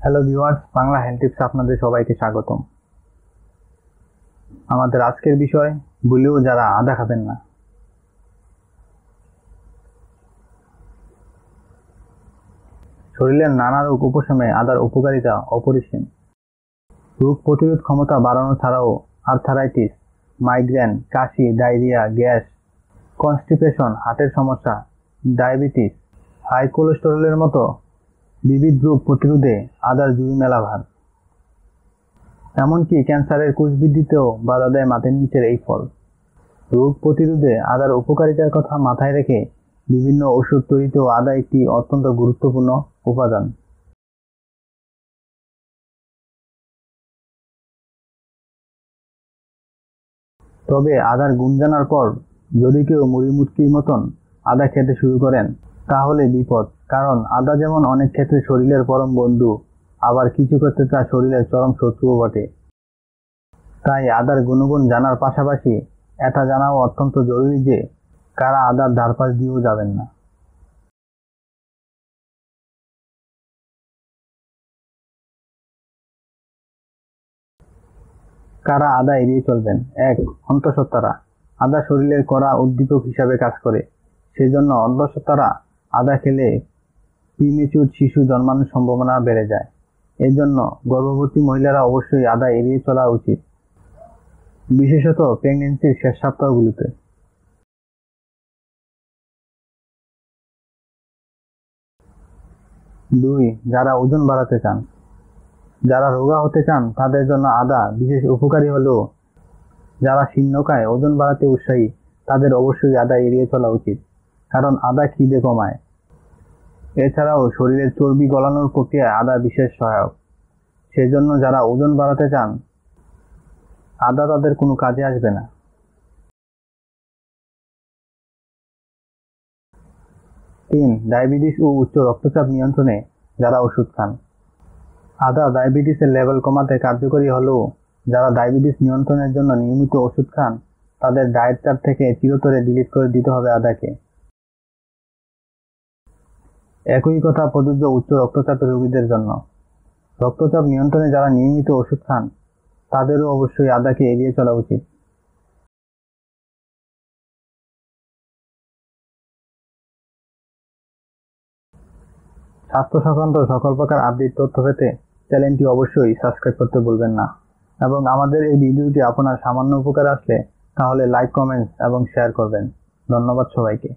Hello viewers, Bangla health tips আপনাদের সবাইকে স্বাগতম। আমাদের আজকের বিষয়, ভুলেও যারা আদা খাবেন না। শরীরের নানা রোগ উপশমে আদার উপকারিতা অপরিসীম। রোগ প্রতিরোধ ক্ষমতা বাড়ানো ছাড়াও আর্থারাইটিস, মাইগ্রেন, কাশি, ডায়রিয়া, গ্যাস, কনস্টিপেশন, হার্টের সমস্যা, ডায়াবেটিস, হাই কোলেস্টেরলের মতো বিবিধ রোগ প্রতিরোধে আদার জুড়ি মেলা ভার। এমনকি ক্যান্সারের কোষ বৃদ্ধিতেও বাধা দেয় মাটির নিচের এই ফল। রোগ প্রতিরোধে আদার উপকারিতার কথা মাথায় রেখে বিভিন্ন ওষুধ তৈরিতেও আদা একটি অত্যন্ত গুরুত্বপূর্ণ উপাদান। তবে আদার গুণ জানার পর যদি কেউ মুড়িমুটকির মতন আদা খেতে শুরু করেন, তাহলে বিপদ। কারণ আদা যেমন অনেক ক্ষেত্রে শরীরের পরম বন্ধু, আবার কিছু ক্ষেত্রে তা শরীরের চরম শত্রুও বটে। তাই আদার গুণগুণ জানার পাশাপাশি এটা জানাও অত্যন্ত জরুরি যে কারা আদার ধারপাশ দিয়েও যাবেন না। কারা আদা এড়িয়ে চলবেন। 1. অন্তঃসত্ত্বারা। আদা শরীরের কড়া উদ্দীপক হিসাবে কাজ করে, সেজন্য অন্তঃসত্ত্বারা আদা খেলে প্রিমেচিউর শিশু জন্মানোর সম্ভাবনা বেড়ে যায়। এর জন্য গর্ভবতী মহিলারা অবশ্যই আদা এড়িয়ে চলা উচিত, বিশেষত প্রেগন্যান্সির শেষ সপ্তাহগুলোতে। 2. যারা ওজন বাড়াতে চান। যারা রোগা হতে চান তাদের জন্য আদা বিশেষ উপকারী হলেও যারা শীর্ণকায় ওজন বাড়াতে উৎসাহী তাদের অবশ্যই আদা এড়িয়ে চলা উচিত, কারণ আদা খিদে কমায়। এছাড়াও শরীরের চর্বি গলানোর প্রক্রিয়ায় আদা বিশেষ সহায়ক। সেজন্য যারা ওজন বাড়াতে চান আদা তাদের কোনো কাজে আসবে না। 3. ডায়াবেটিস ও উচ্চ রক্তচাপ নিয়ন্ত্রণে যারা ওষুধ খান। আদা ডায়াবেটিসের লেভেল কমাতে কার্যকরী হলেও যারা ডায়াবেটিস নিয়ন্ত্রণের জন্য নিয়মিত ওষুধ খান তাদের ডায়েট চার্ট থেকে চিরতরে ডিলিট করে দিতে হবে আদাকে। একই কথা প্রযোজ্য উচ্চ রক্তচাপের রোগীদের জন্য। রক্তচাপ নিয়ন্ত্রণে যারা নিয়মিত ওষুধ খান তাদেরও অবশ্যই আদাকে এড়িয়ে চলা উচিত। স্বাস্থ্য সংক্রান্ত সকল প্রকার আপডেট তথ্য পেতে চ্যানেলটি অবশ্যই সাবস্ক্রাইব করতে ভুলবেন না, এবং আমাদের এই ভিডিওটি আপনার সামান্য উপকার আসলে তাহলে লাইক, কমেন্টস এবং শেয়ার করবেন। ধন্যবাদ সবাইকে।